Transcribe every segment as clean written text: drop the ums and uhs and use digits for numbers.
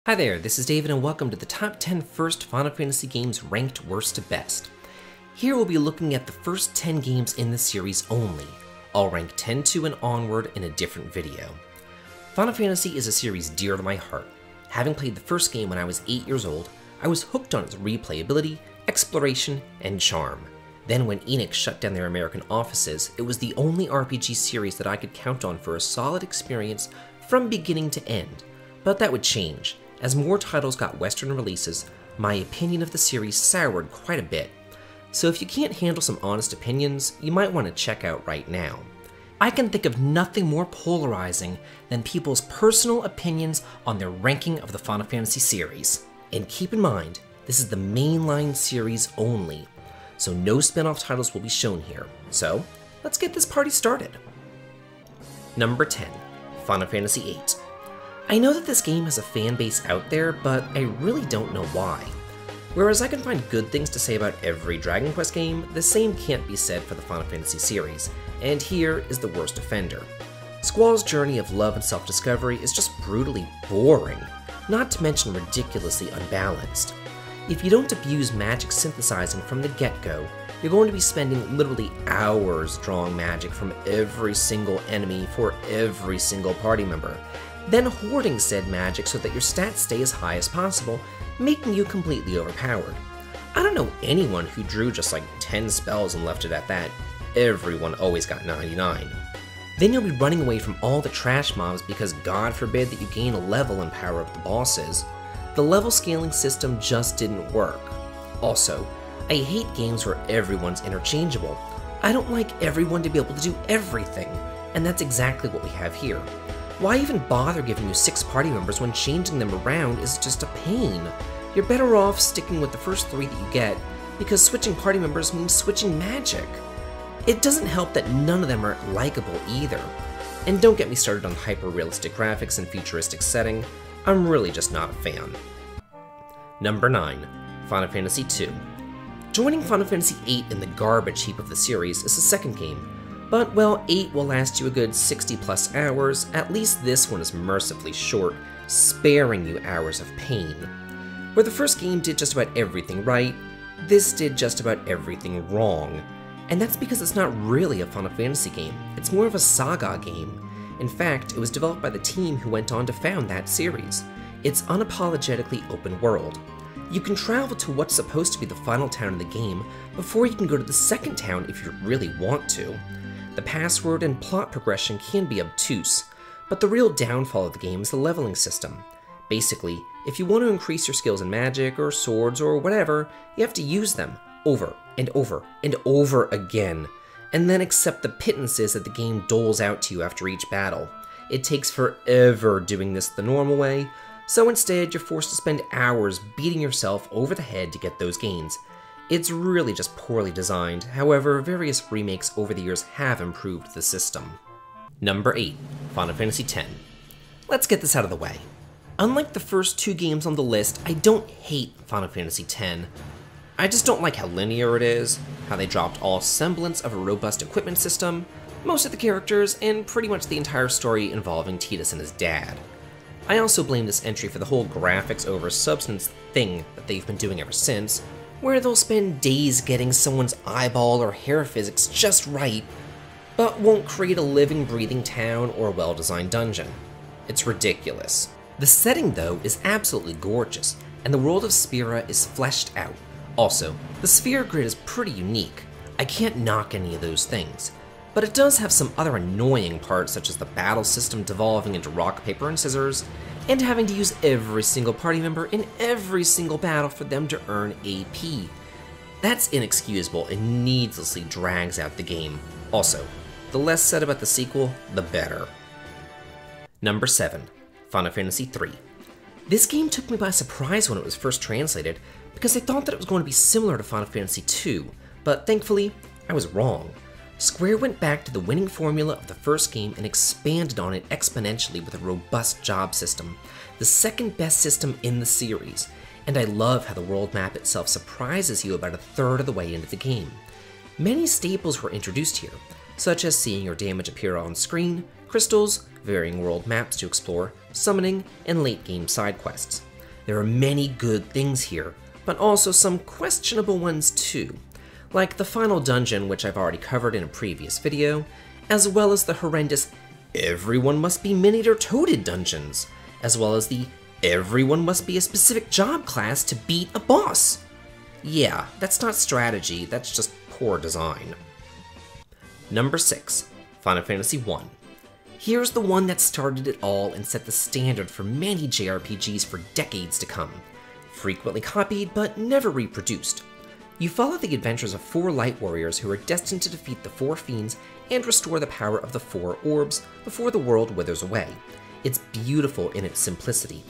Hi there, this is David and welcome to the top 10 first Final Fantasy games ranked worst to best. Here we'll be looking at the first 10 games in the series only. I'll rank 10 to and onward in a different video. Final Fantasy is a series dear to my heart. Having played the first game when I was 8 years old, I was hooked on its replayability, exploration, and charm. Then when Enix shut down their American offices, it was the only RPG series that I could count on for a solid experience from beginning to end. But that would change. As more titles got Western releases, my opinion of the series soured quite a bit. So if you can't handle some honest opinions, you might want to check out right now. I can think of nothing more polarizing than people's personal opinions on their ranking of the Final Fantasy series. And keep in mind, this is the mainline series only, so no spin-off titles will be shown here. So let's get this party started. Number 10, Final Fantasy VIII. I know that this game has a fan base out there, but I really don't know why. Whereas I can find good things to say about every Dragon Quest game, the same can't be said for the Final Fantasy series, and here is the worst offender. Squall's journey of love and self-discovery is just brutally boring, not to mention ridiculously unbalanced. If you don't abuse magic synthesizing from the get-go, you're going to be spending literally hours drawing magic from every single enemy for every single party member, then hoarding said magic so that your stats stay as high as possible, making you completely overpowered. I don't know anyone who drew just like 10 spells and left it at that. Everyone always got 99. Then you'll be running away from all the trash mobs because God forbid that you gain a level and power up the bosses. The level scaling system just didn't work. Also, I hate games where everyone's interchangeable. I don't like everyone to be able to do everything, and that's exactly what we have here. Why even bother giving you 6 party members when changing them around is just a pain? You're better off sticking with the first 3 that you get, because switching party members means switching magic. It doesn't help that none of them are likable either. And don't get me started on hyper-realistic graphics and futuristic setting, I'm really just not a fan. Number 9, Final Fantasy II. Joining Final Fantasy VIII in the garbage heap of the series is the second game. But while 8 will last you a good 60 plus hours, at least this one is mercifully short, sparing you hours of pain. Where the first game did just about everything right, this did just about everything wrong. And that's because it's not really a Final Fantasy game, it's more of a saga game. In fact, it was developed by the team who went on to found that series. It's unapologetically open world. You can travel to what's supposed to be the final town in the game before you can go to the second town if you really want to. The password and plot progression can be obtuse, but the real downfall of the game is the leveling system. Basically, if you want to increase your skills in magic or swords or whatever, you have to use them over and over and over again, and then accept the pittances that the game doles out to you after each battle. It takes forever doing this the normal way, so instead you're forced to spend hours beating yourself over the head to get those gains. It's really just poorly designed, however, various remakes over the years have improved the system. Number 8, Final Fantasy X. Let's get this out of the way. Unlike the first 2 games on the list, I don't hate Final Fantasy X. I just don't like how linear it is, how they dropped all semblance of a robust equipment system, most of the characters, and pretty much the entire story involving Tidus and his dad. I also blame this entry for the whole graphics over substance thing that they've been doing ever since, where they'll spend days getting someone's eyeball or hair physics just right, but won't create a living, breathing town or a well-designed dungeon. It's ridiculous. The setting, though, is absolutely gorgeous, and the world of Spira is fleshed out. Also, the sphere grid is pretty unique. I can't knock any of those things, but it does have some other annoying parts such as the battle system devolving into rock, paper, and scissors, and having to use every single party member in every single battle for them to earn AP. That's inexcusable and needlessly drags out the game. Also, the less said about the sequel, the better. Number 7, Final Fantasy III. This game took me by surprise when it was first translated, because I thought that it was going to be similar to Final Fantasy II, but thankfully, I was wrong. Square went back to the winning formula of the first game and expanded on it exponentially with a robust job system, the second best system in the series, and I love how the world map itself surprises you about a third of the way into the game. Many staples were introduced here, such as seeing your damage appear on screen, crystals, varying world maps to explore, summoning, and late game side quests. There are many good things here, but also some questionable ones too, like the final dungeon, which I've already covered in a previous video, as well as the horrendous everyone must be miniature toaded dungeons, as well as the everyone must be a specific job class to beat a boss. Yeah, that's not strategy, that's just poor design. Number 6, Final Fantasy I. Here's the one that started it all and set the standard for many JRPGs for decades to come. Frequently copied, but never reproduced. You follow the adventures of 4 light warriors who are destined to defeat the 4 fiends and restore the power of the 4 orbs before the world withers away. It's beautiful in its simplicity.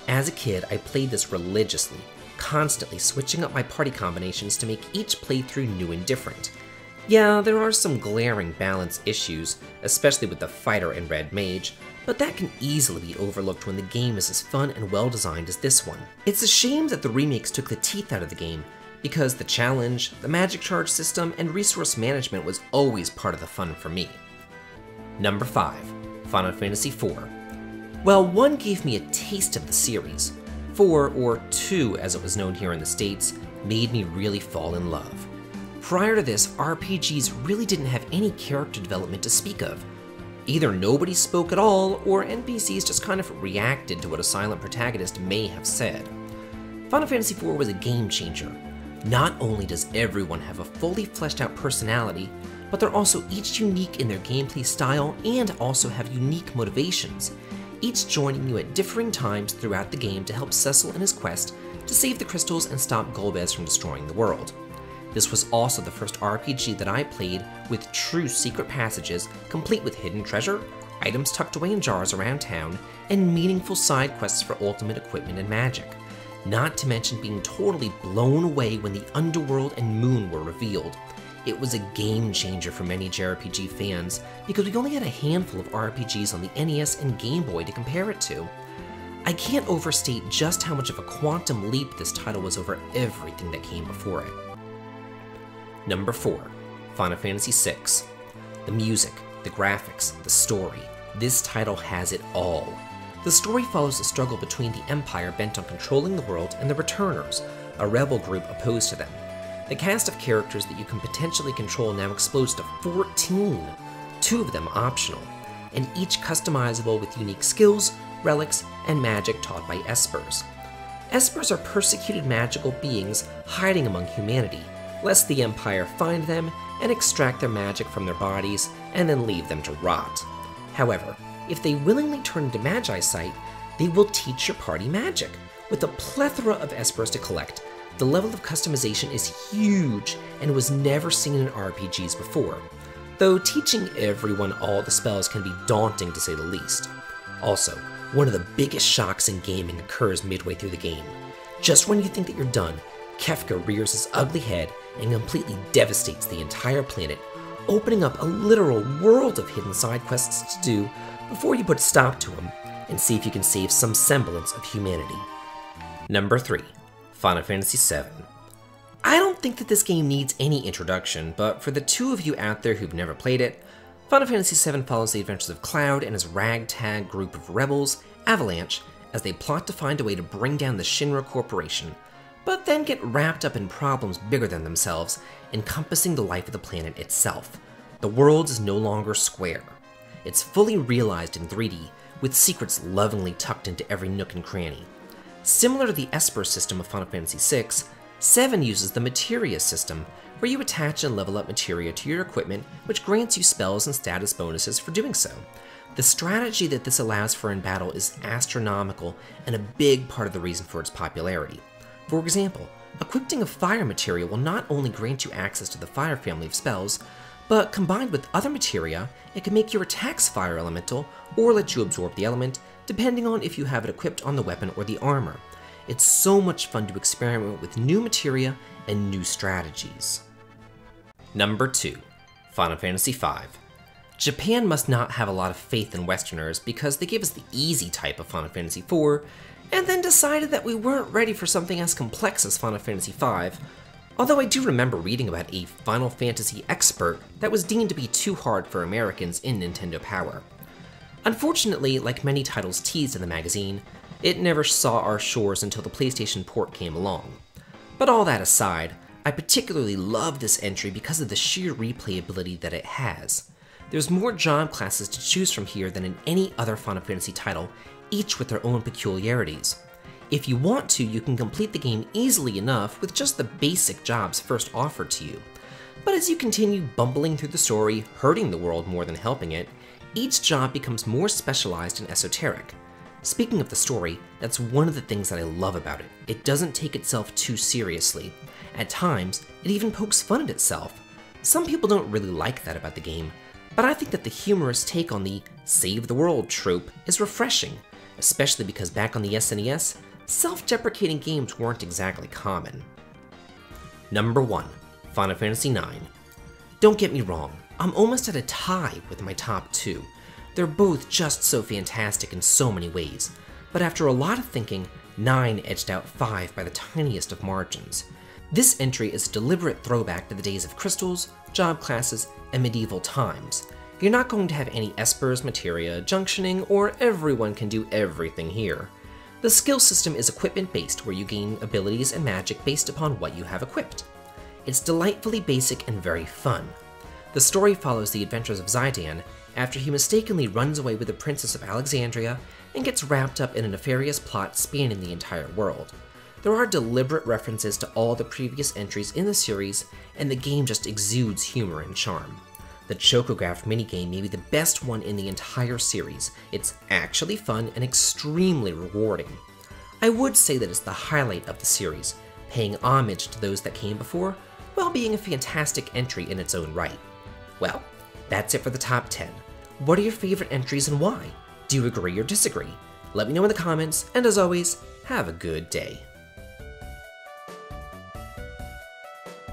As a kid, I played this religiously, constantly switching up my party combinations to make each playthrough new and different. Yeah, there are some glaring balance issues, especially with the fighter and red mage, but that can easily be overlooked when the game is as fun and well designed as this one. It's a shame that the remakes took the teeth out of the game, because the challenge, the magic charge system, and resource management was always part of the fun for me. Number 5, Final Fantasy IV. Well, 1 gave me a taste of the series. 4, or 2 as it was known here in the States, made me really fall in love. Prior to this, RPGs really didn't have any character development to speak of. Either nobody spoke at all, or NPCs just kind of reacted to what a silent protagonist may have said. Final Fantasy IV was a game changer. Not only does everyone have a fully fleshed out personality, but they're also each unique in their gameplay style and also have unique motivations, each joining you at differing times throughout the game to help Cecil in his quest to save the crystals and stop Golbez from destroying the world. This was also the first RPG that I played with true secret passages, complete with hidden treasure, items tucked away in jars around town, and meaningful side quests for ultimate equipment and magic. Not to mention being totally blown away when the Underworld and Moon were revealed. It was a game changer for many JRPG fans because we only had a handful of RPGs on the NES and Game Boy to compare it to. I can't overstate just how much of a quantum leap this title was over everything that came before it. Number 4, Final Fantasy VI. The music, the graphics, the story. This title has it all. The story follows the struggle between the Empire bent on controlling the world and the Returners, a rebel group opposed to them. The cast of characters that you can potentially control now explodes to 14, 2 of them optional, and each customizable with unique skills, relics, and magic taught by Espers. Espers are persecuted magical beings hiding among humanity, lest the Empire find them and extract their magic from their bodies and then leave them to rot. However, if they willingly turn into Magi Sight, they will teach your party magic. With a plethora of Espers to collect, the level of customization is huge and was never seen in RPGs before, though teaching everyone all the spells can be daunting to say the least. Also, one of the biggest shocks in gaming occurs midway through the game. Just when you think that you're done, Kefka rears his ugly head and completely devastates the entire planet, opening up a literal world of hidden side quests to do before you put a stop to him and see if you can save some semblance of humanity. Number 3, Final Fantasy VII. I don't think that this game needs any introduction, but for the 2 of you out there who've never played it, Final Fantasy VII follows the adventures of Cloud and his ragtag group of rebels, Avalanche, as they plot to find a way to bring down the Shinra Corporation, but then get wrapped up in problems bigger than themselves, encompassing the life of the planet itself. The world is no longer square. It's fully realized in 3D, with secrets lovingly tucked into every nook and cranny. Similar to the Esper system of Final Fantasy VI, 7 uses the Materia system, where you attach and level up materia to your equipment, which grants you spells and status bonuses for doing so. The strategy that this allows for in battle is astronomical and a big part of the reason for its popularity. For example, equipping a fire materia will not only grant you access to the fire family of spells, but combined with other materia, it can make your attacks fire elemental or let you absorb the element, depending on if you have it equipped on the weapon or the armor. It's so much fun to experiment with new materia and new strategies. Number 2, Final Fantasy V. Japan must not have a lot of faith in Westerners because they gave us the easy type of Final Fantasy IV, and then decided that we weren't ready for something as complex as Final Fantasy V, although I do remember reading about a Final Fantasy expert that was deemed to be too hard for Americans in Nintendo Power. Unfortunately, like many titles teased in the magazine, It never saw our shores until the PlayStation port came along. But all that aside, I particularly love this entry because of the sheer replayability that it has. There's more job classes to choose from here than in any other Final Fantasy title, each with their own peculiarities. If you want to, you can complete the game easily enough with just the basic jobs first offered to you. But as you continue bumbling through the story, hurting the world more than helping it, each job becomes more specialized and esoteric. Speaking of the story, that's one of the things that I love about it. It doesn't take itself too seriously. At times, it even pokes fun at itself. Some people don't really like that about the game, but I think that the humorous take on the save the world trope is refreshing, especially because back on the SNES, self-deprecating games weren't exactly common. Number 1. Final Fantasy IX. Don't get me wrong, I'm almost at a tie with my top 2. They're both just so fantastic in so many ways, but after a lot of thinking, 9 edged out 5 by the tiniest of margins. This entry is a deliberate throwback to the days of crystals, job classes, and medieval times. You're not going to have any espers, materia, junctioning, or everyone can do everything here. The skill system is equipment-based, where you gain abilities and magic based upon what you have equipped. It's delightfully basic and very fun. The story follows the adventures of Zidane after he mistakenly runs away with the Princess of Alexandria and gets wrapped up in a nefarious plot spanning the entire world. There are deliberate references to all the previous entries in the series, and the game just exudes humor and charm. The Chocograph minigame may be the best one in the entire series. It's actually fun and extremely rewarding. I would say that it's the highlight of the series, paying homage to those that came before, while being a fantastic entry in its own right. Well, that's it for the top 10. What are your favorite entries and why? Do you agree or disagree? Let me know in the comments, and as always, have a good day.